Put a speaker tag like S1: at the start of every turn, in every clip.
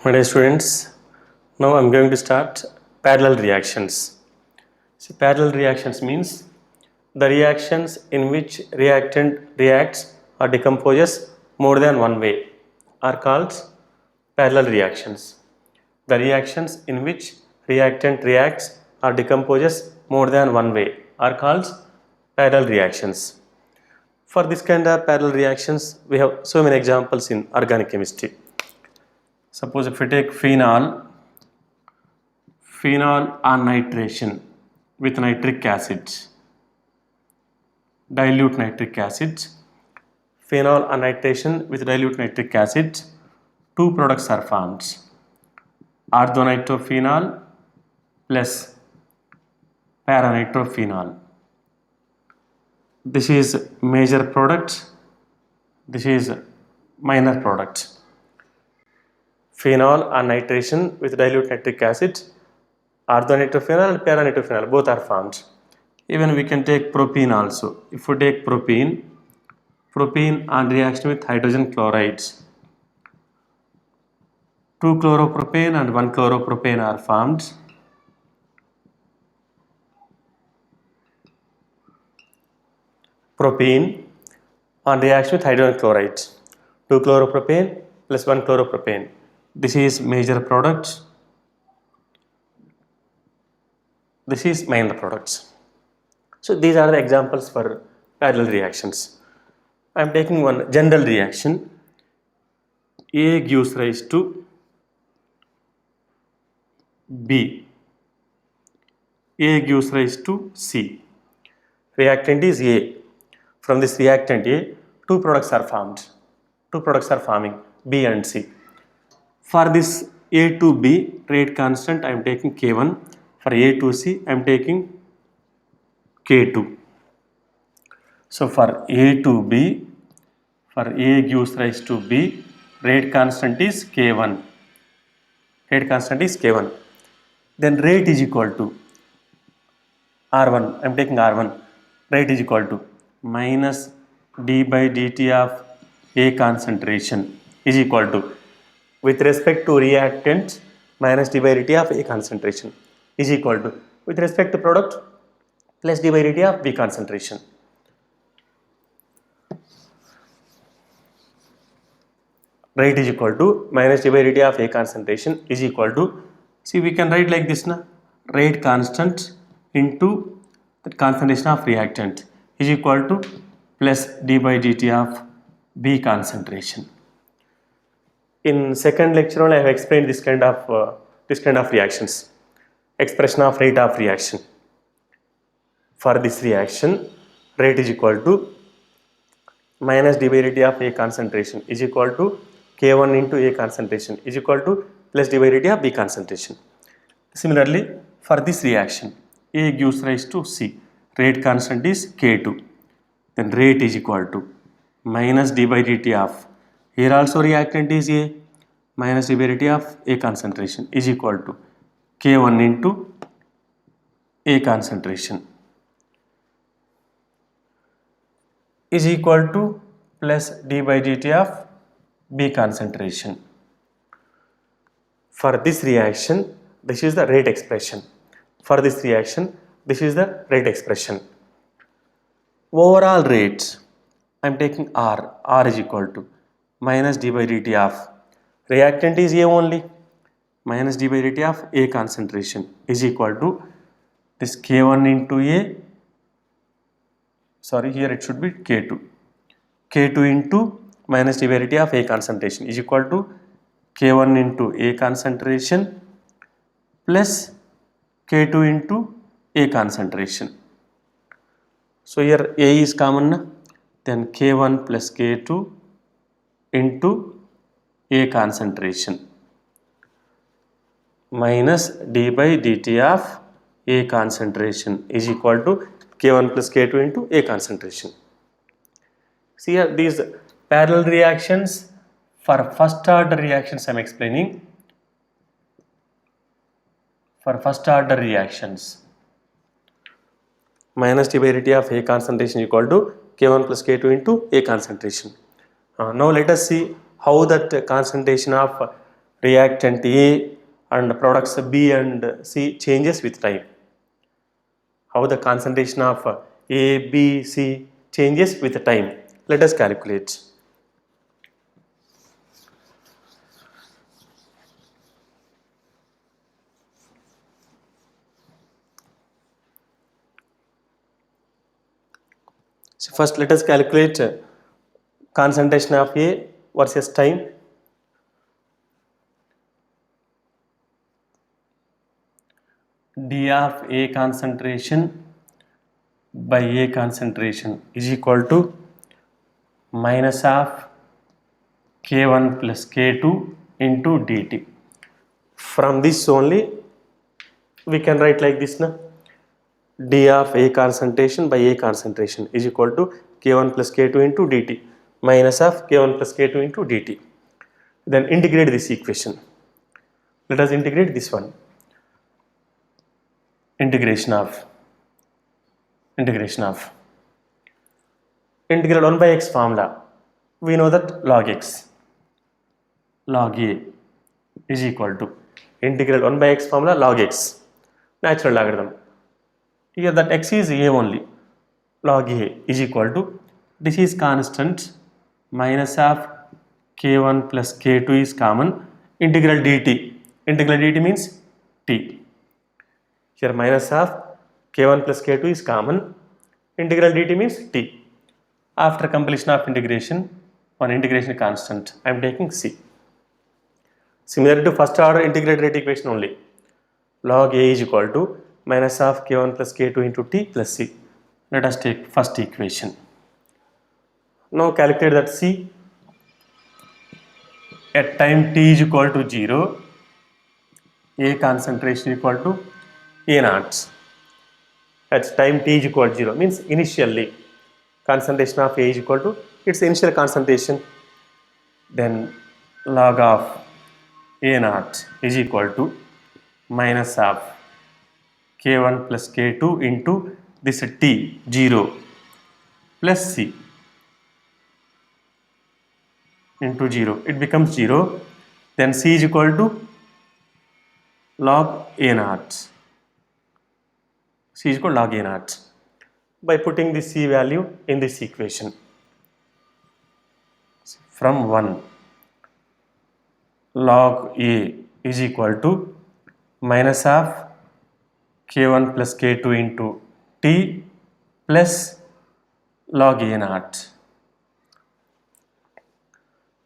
S1: My dear students, now I am going to start parallel reactions. See, parallel reactions means the reactions in which reactant reacts or decomposes more than one way are called parallel reactions. The reactions in which reactant reacts or decomposes more than one way are called parallel reactions. For this kind of parallel reactions, we have so many examples in organic chemistry. Suppose if we take phenol on nitration with nitric acid, dilute nitric acid, phenol on nitration with dilute nitric acid, two products are formed, orthonitrophenol plus paranitrophenol. This is major product, this is minor product. Phenol on nitration with dilute nitric acid, orthonitrophenol and paranitrophenol both are formed. Even we can take propene also. If we take propene on reaction with hydrogen chlorides, 2 chloropropane and 1 chloropropane are formed. Propene on reaction with hydrogen chlorides, 2 chloropropane plus 1 chloropropane. This is major product. This is minor products. So these are the examples for parallel reactions. I am taking one general reaction. A gives rise to B. A gives rise to C. Reactant is A. From this reactant A, two products are formed. Two products are forming, B and C. For this A to B rate constant, I am taking K1. For A to C, I am taking K2. So for A to B, for A gives rise to B, rate constant is K1. Rate constant is K1. Then rate is equal to R1. I am taking R1. Rate is equal to minus d by dt of A concentration is equal to, with respect to reactant, minus d by dt of A concentration is equal to, with respect to product, plus d by dt of B concentration. Rate is equal to minus d by dt of A concentration is equal to, see we can write like this na, rate constant into the concentration of reactant is equal to plus d by dt of B concentration. In second lecture only I have explained this kind of reactions. Expression of rate of reaction. For this reaction, rate is equal to minus d by dt of A concentration is equal to K1 into A concentration is equal to plus d by dt of B concentration. Similarly, for this reaction, A gives rise to C. Rate constant is K2. Then rate is equal to minus d by dt of, here also reactant is A, minus d by dt of A concentration is equal to K1 into A concentration is equal to plus d by dt of B concentration. For this reaction, this is the rate expression. For this reaction, this is the rate expression. Overall rate, I am taking R. R is equal to minus d by dt of, reactant is A only, minus d by dt of A concentration is equal to this K1 into A, sorry here it should be K2. K2 into minus d by dt of A concentration is equal to K1 into A concentration plus K2 into A concentration. So here A is common, then K1 plus K2 into A concentration minus d by dt of A concentration is equal to K1 plus K2 into A concentration. See here these parallel reactions, for first order reactions I am explaining. For first order reactions, minus d by dt of A concentration equal to K1 plus K2 into A concentration. Now let us see how that concentration of reactant A and products B and C changes with time. How the concentration of A, B, C changes with time. Let us calculate. So first let us calculate concentration of A versus time. D of A concentration by A concentration is equal to minus of K1 plus K2 into dt. From this only we can write like this now. D of A concentration by A concentration is equal to K1 plus K2 into dt minus of K1 plus K2 into dt. Then integrate this equation. Let us integrate this one. Integration of integral 1 by x formula. We know that log x log A is equal to integral 1 by x formula log x, natural logarithm. Here that x is A only, log A is equal to, this is constant, minus of K1 plus K2 is common, integral dt means t. Here minus of K1 plus K2 is common, integral dt means t. After completion of integration, one integration constant, I am taking C. Similar to first order integrated rate equation only, log A is equal to minus of K1 plus K2 into T plus C. Let us take first equation. Now calculate that C at time t is equal to 0, A concentration equal to A naught. At time t is equal to 0 means initially concentration of A is equal to its initial concentration. Then log of A naught is equal to minus of K1 plus K2 into this T 0 plus C into 0. It becomes 0. Then C is equal to log A naught. C is equal to log A naught. By putting the C value in this equation. From 1, log A is equal to minus of K1 plus K2 into T plus log A naught.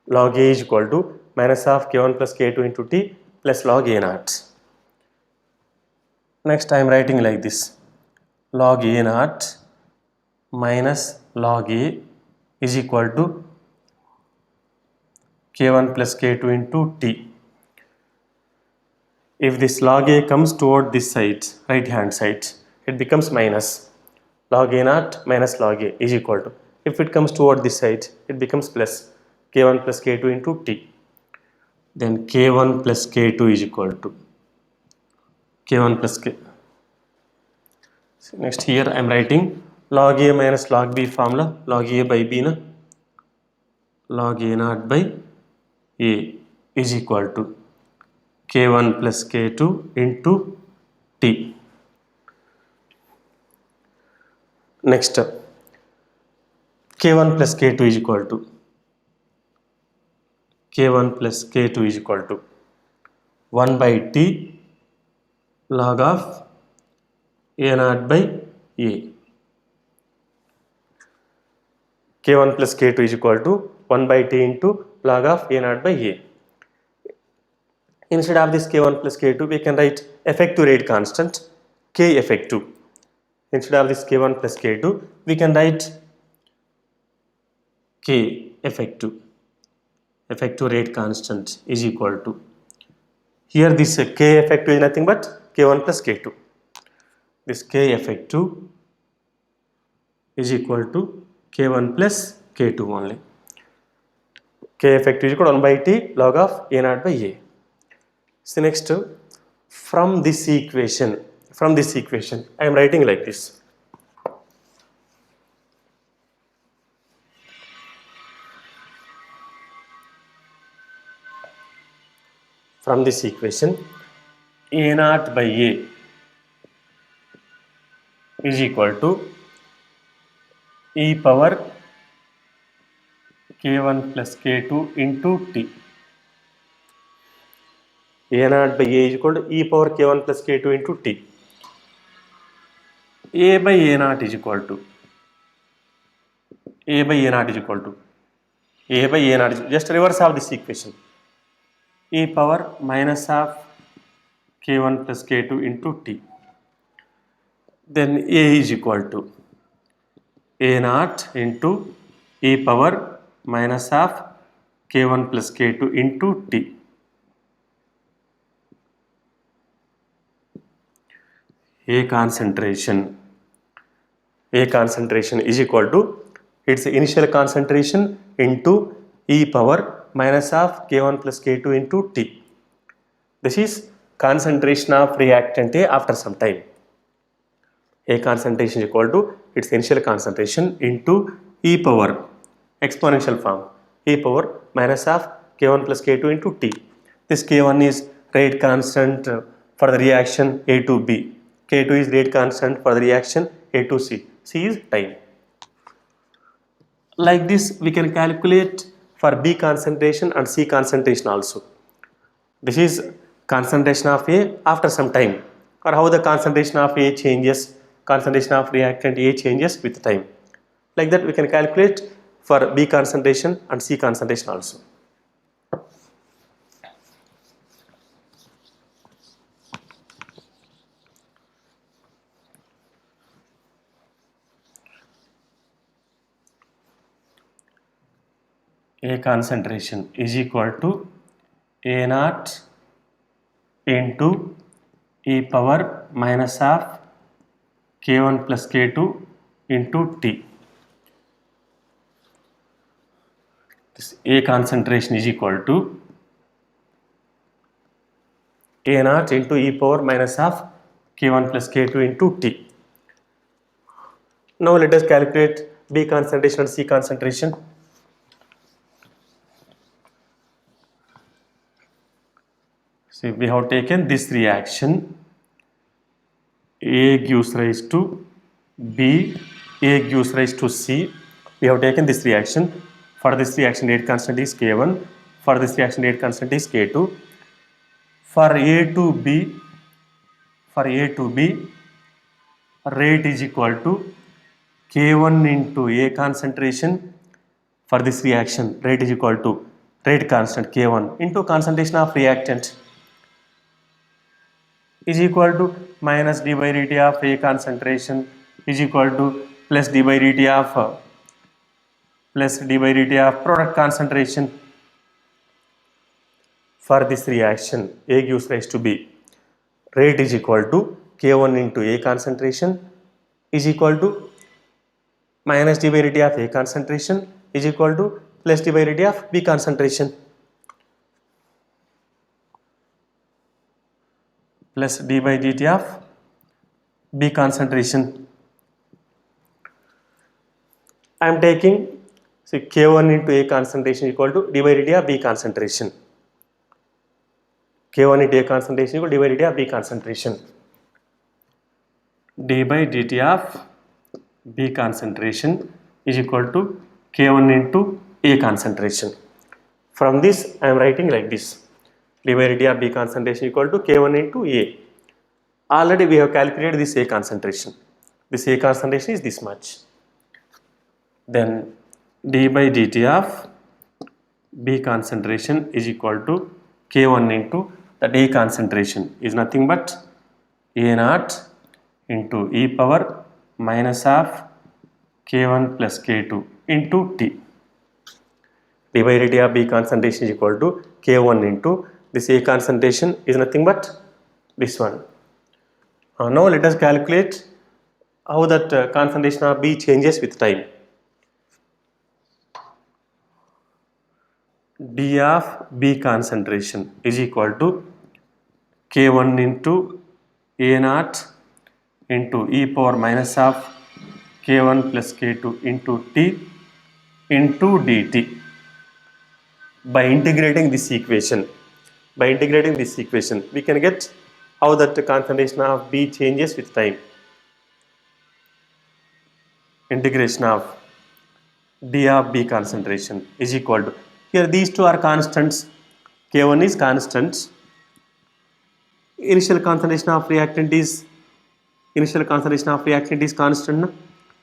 S1: Log A is equal to minus of K1 plus K2 into T plus log A naught. Next I am writing like this, log A naught minus log A is equal to K1 plus K2 into T. If this log A comes toward this side, right hand side, it becomes minus. Log A naught minus log A is equal to. If it comes toward this side, it becomes plus K1 plus K2 into T. Then K1 plus K2 is equal to K1 plus K. So next here I am writing log A minus log B formula, log A by B na, log A naught by A is equal to K1 plus K2 into T. Next K1 plus K2 is equal to K1 plus K2 is equal to 1 by T log of A naught by A. K1 plus K2 is equal to 1 by T into log of A naught by A. Instead of this K1 plus K2, we can write effective rate constant K effective. Instead of this K1 plus K2, we can write K effective. Effective rate constant is equal to, here this K effective is nothing but K1 plus K2. This K effective is equal to K1 plus K2 only. K effective is equal to 1 by T log of A naught by A. So next, from this equation, I am writing like this. From this equation, a naught by a is equal to e power k1 plus k2 into t. A naught by a is equal to e power k1 plus k2 into t. A by a naught is equal to a by a naught is equal to a by a naught is just reverse of this equation. E power minus of k1 plus k2 into t. Then a is equal to a naught into e power minus of k1 plus k2 into t. A concentration is equal to its initial concentration into e power minus of k1 plus k2 into t. This is concentration of reactant A after some time. A concentration is equal to its initial concentration into e power exponential form e power minus of k1 plus k2 into t. This k1 is rate constant for the reaction A to B. K2 is rate constant for the reaction A to C. C is time. Like this, we can calculate for B concentration and C concentration also. This is concentration of A after some time, or how the concentration of A changes, concentration of reactant A changes with time. Like that, we can calculate for B concentration and C concentration also. A concentration is equal to A naught into e power minus of k1 plus k2 into t. This A concentration is equal to A naught into e power minus of k1 plus k2 into t. Now let us calculate B concentration and C concentration. See, we have taken this reaction. A gives rise to B, A gives rise to C. We have taken this reaction. For this reaction, rate constant is K1. For this reaction, rate constant is K2. For A to B, rate is equal to K1 into A concentration. For this reaction, rate is equal to rate constant K1 into concentration of reactant is equal to minus d by dt of A concentration is equal to plus d by dt of product concentration. For this reaction, A gives rise to B. Rate is equal to K1 into A concentration is equal to minus d by dt of A concentration is equal to plus d by dt of B concentration. Plus d by dt of B concentration. I am taking K1 into A concentration equal to d by dt of B concentration. K1 into A concentration equal to d by dt of B concentration. D by dt of B concentration is equal to K1 into A concentration. From this, I am writing like this. D by dt of B concentration equal to K1 into A. Already we have calculated this A concentration. This A concentration is this much. Then d by dt of B concentration is equal to K1 into that A concentration is nothing but A naught into e power minus of K1 plus K2 into T. D by dt of B concentration is equal to K1 into this A concentration is nothing but this one. Now let us calculate how that concentration of B changes with time. D of B concentration is equal to K1 into A naught into e power minus of K1 plus K2 into T into dt. By integrating this equation, By integrating this equation, we can get how that the concentration of B changes with time. Integration of D of B concentration is equal to, here these two are constants, K1 is constant, initial concentration of reactant is constant, na?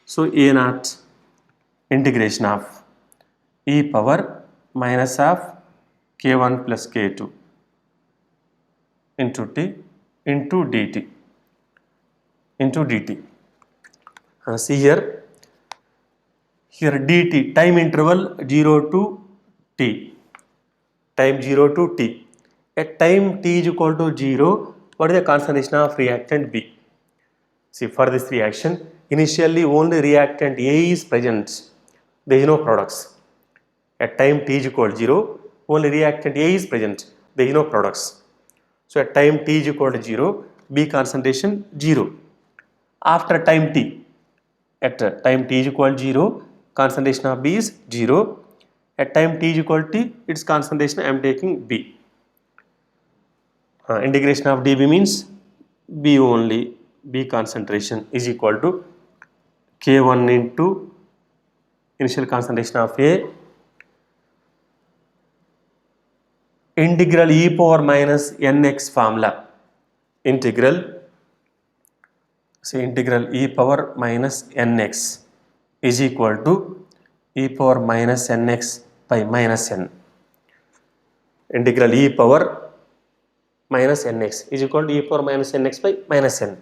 S1: So A naught integration of e power minus of K1 plus K2 into T into dt. See here dt, time interval 0 to t, time 0 to t. At time t is equal to 0, what is the concentration of reactant B? See, for this reaction, initially only reactant A is present, there is no products. At time t is equal to 0, only reactant A is present, there is no products. So at time t is equal to 0, B concentration 0. After time t, at time t is equal to 0, concentration of B is 0. At time t is equal to t, its concentration I am taking B. Integration of dB means B only, B concentration is equal to K1 into initial concentration of A integral e power minus nx formula. Integral e power minus nx is equal to e power minus nx by minus n. Integral e power minus nx is equal to e power minus nx by minus n.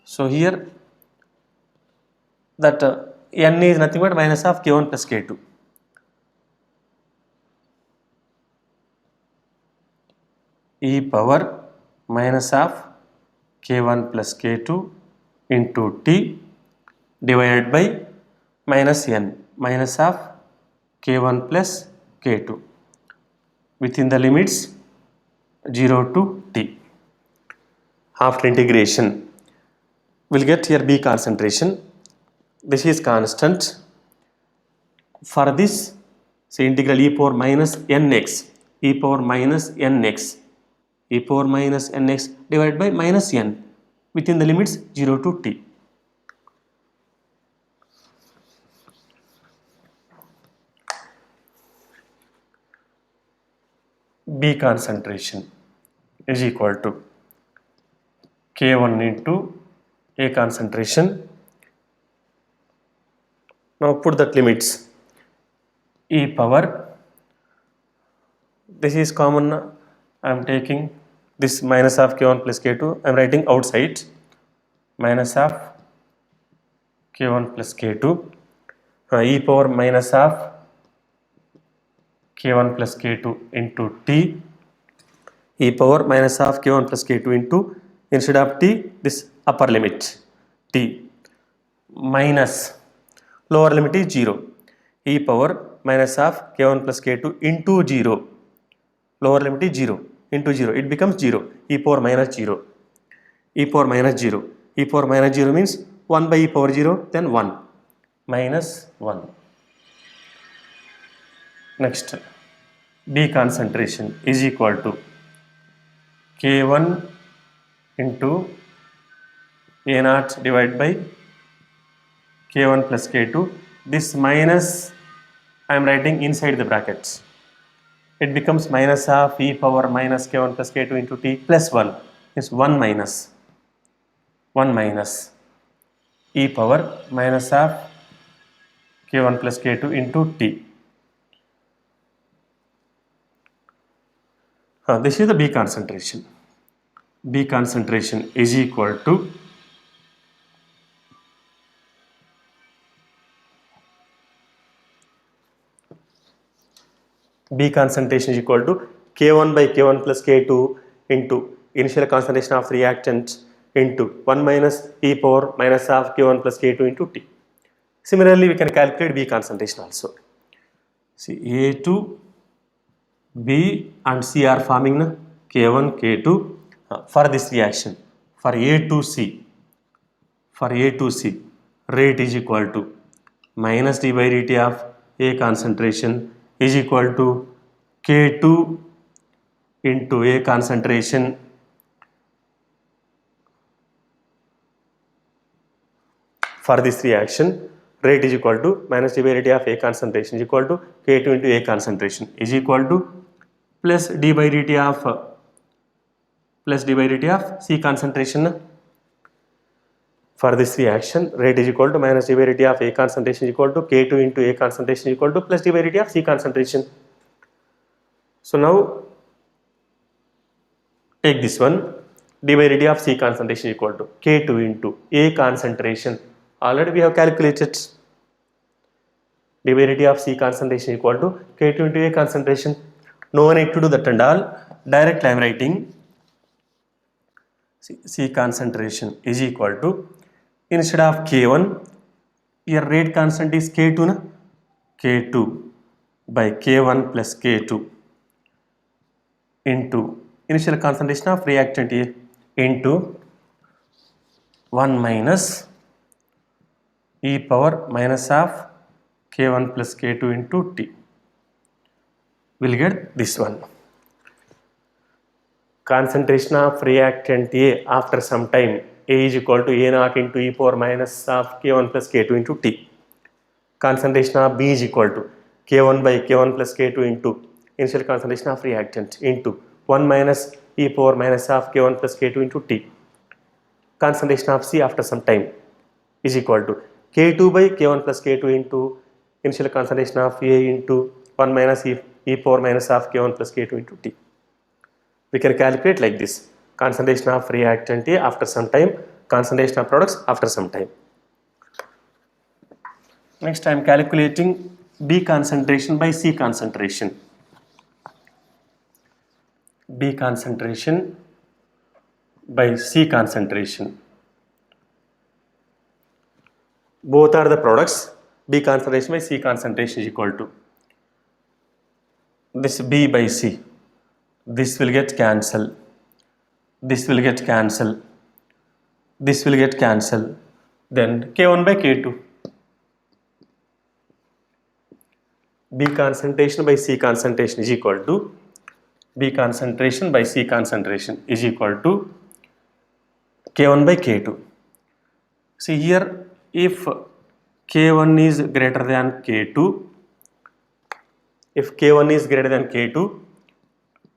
S1: So here that n is nothing but minus of k1 plus k2. E power minus of k1 plus k2 into t divided by minus n, minus of k1 plus k2 within the limits 0 to t. After integration, we will get here B concentration. This is constant. For this, say integral e power minus nx, e power minus nx divided by minus n within the limits 0 to t. B concentration is equal to K1 into A concentration. Now put that limits. E power, this is common, I am taking this minus of K1 plus K2, I am writing outside, minus of K1 plus K2, e power minus of K1 plus K2 into T, e power minus of K1 plus K2 into, instead of T, this upper limit, T, minus, lower limit is 0, e power minus of K1 plus K2 into 0, lower limit is 0, into 0, it becomes 0, e power minus 0, e power minus 0, e power minus 0 means 1 by e power 0, then 1, minus 1. Next, B concentration is equal to K1 into A naught divided by K1 plus K2. This minus I am writing inside the brackets. It becomes minus of e power minus K1 plus K2 into T plus 1 is 1 minus e power minus of K1 plus K2 into T. This is the B concentration. B concentration is equal to B concentration is equal to K1 by K1 plus K2 into initial concentration of reactant into 1 minus e power minus of K1 plus K2 into T. Similarly, we can calculate B concentration also. See, A2, B and C are forming K1, K2 for this reaction. For A to C, rate is equal to minus d by dt of A concentration is equal to K2 into A concentration for this reaction, rate is equal to minus d by dt of A concentration is equal to K2 into A concentration is equal to plus d by dt of C concentration. For this reaction, rate is equal to minus d by dt of A concentration is equal to K2 into A concentration is equal to plus d by dt of C concentration. So now take this one, d by dt of C concentration is equal to K2 into A concentration. Already we have calculated. D by dt of C concentration is equal to K2 into A concentration. No need to do that and all. Directly I am writing C concentration is equal to, instead of K1, here rate constant is K2 na? K2 by K1 plus K2 into initial concentration of reactant A into 1 minus e power minus of K1 plus K2 into T. We'll get this one. Concentration of reactant A after some time, A is equal to A naught into e power minus of K1 plus K2 into T. Concentration of B is equal to K1 by K1 plus K2 into initial concentration of reactant into 1 minus e power minus of K1 plus K2 into T. Concentration of C after some time is equal to K2 by K1 plus K2 into initial concentration of A into 1 minus e power minus of K1 plus K2 into T. We can calculate like this: concentration of reactant A after some time, concentration of products after some time. Next I am calculating B concentration by C concentration. B concentration by C concentration. Both are the products. B concentration by C concentration is equal to this B by C. This will get cancelled. This will get cancelled. This will get cancelled. Then K1 by K2. B concentration by C concentration is equal to B concentration by C concentration is equal to K1 by K2. See here, if K1 is greater than K2, if K1 is greater than K2,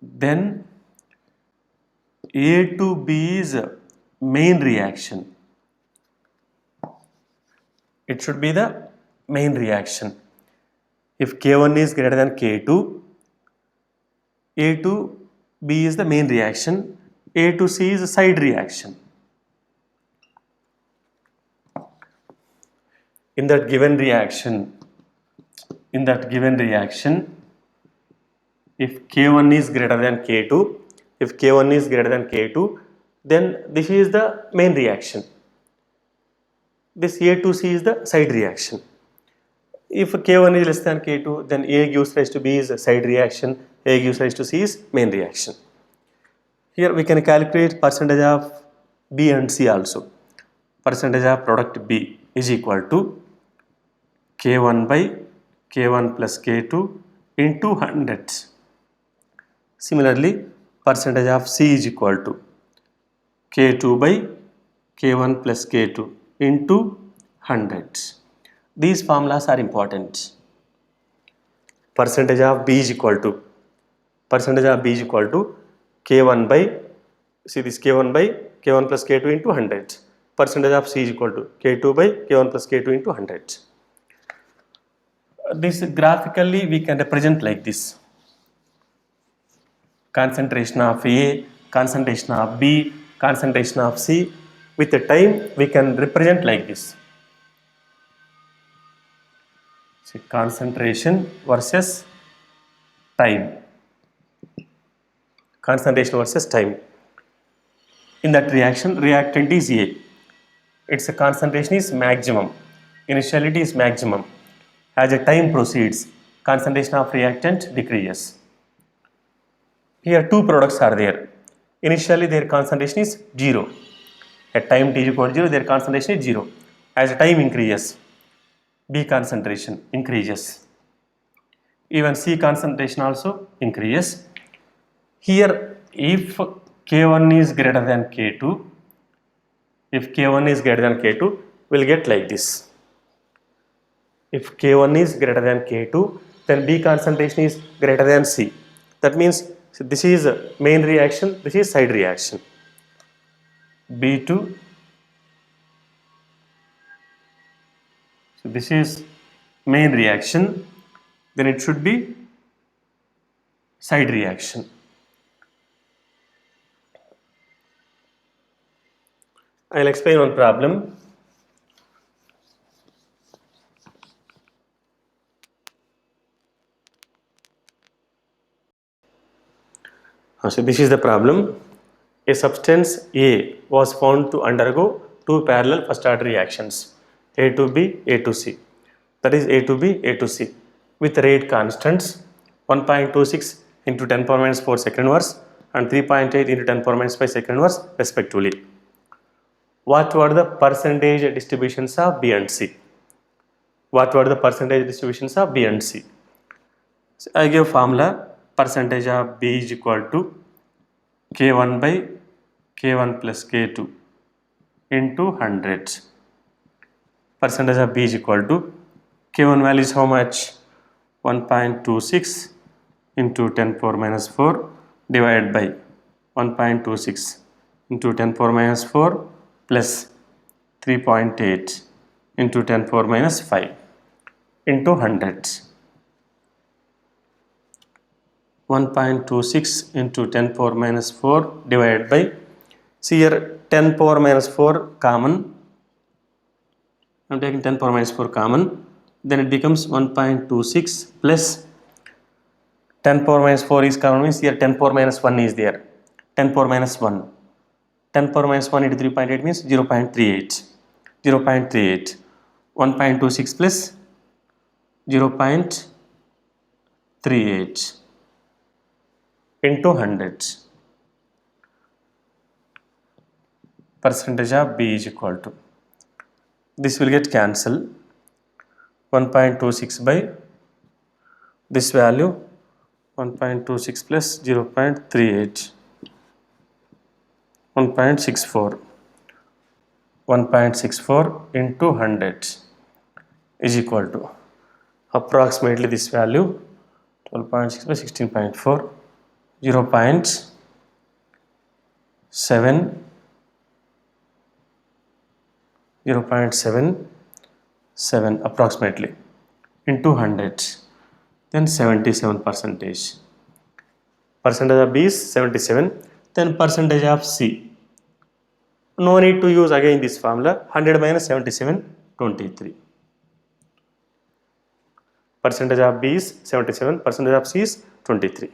S1: then A to B is main reaction. It should be the main reaction. If K1 is greater than K2, A to B is the main reaction, A to C is a side reaction. In that given reaction, if K1 is greater than K2, then this is the main reaction. This A to C is the side reaction. If K1 is less than K2, then A gives rise to B is a side reaction, A gives rise to C is main reaction. Here we can calculate percentage of B and C also. Percentage of product B is equal to K1 by K1 plus K2 into 100. Similarly, percentage of C is equal to K2 by K1 plus K2 into 100. These formulas are important. Percentage of B is equal to K1 by, see this K1 by K1 plus K2 into 100. Percentage of C is equal to K2 by K1 plus K2 into 100. This graphically we can represent like this: concentration of A, concentration of B, concentration of C. With the time we can represent like this. See, concentration versus time. Concentration versus time. In that reaction, reactant is A. Its concentration is maximum. Initiality is maximum. As the time proceeds, concentration of reactant decreases. Here two products are there. Initially their concentration is 0. At time t is equal to 0, their concentration is 0. As the time increases, B concentration increases. Even C concentration also increases. Here, if K1 is greater than K2, if K1 is greater than K2, we'll get like this. If K1 is greater than K2, then B concentration is greater than C. That means this is main reaction, this is side reaction. B2, so this is main reaction, then it should be side reaction. I'll explain one problem. So this is the problem. A substance A was found to undergo two parallel first order reactions, A to B, A to C. That is A to B, A to C, with rate constants 1.26 into 10 power minus 4 second inverse and 3.8 into 10 power minus 5 second inverse respectively. What were the percentage distributions of B and C? What were the percentage distributions of B and C? So I give formula, percentage of B is equal to K1 by K1 plus K2 into 100. Percentage of B is equal to K1 value is how much? 1.26 into 10 power minus 4 divided by 1.26 into 10 power minus 4 plus 3.8 into 10 power minus 5 into 100. 1.26 into 10 power minus 4 divided by, see here 10 power minus 4 common, I am taking 10 power minus 4 common, then it becomes 1.26 plus 10 power minus 4 is common, means here 10 power minus 1 is there, 10 power minus 1, 10 power minus 1 into 3.8 means 0.38, 0.38, 1.26 plus 0.38 into 100. Percentage of B is equal to, this will get cancelled, 1.26 by this value 1.26 plus 0.38, 1.64, 1.64 into 100 is equal to approximately this value 12.6 by 16.4, 0.77 approximately into 100, then 77 percentage. Percentage of B is 77, then percentage of C. No need to use again this formula, 100 minus 77, 23. Percentage of B is 77, percentage of C is 23.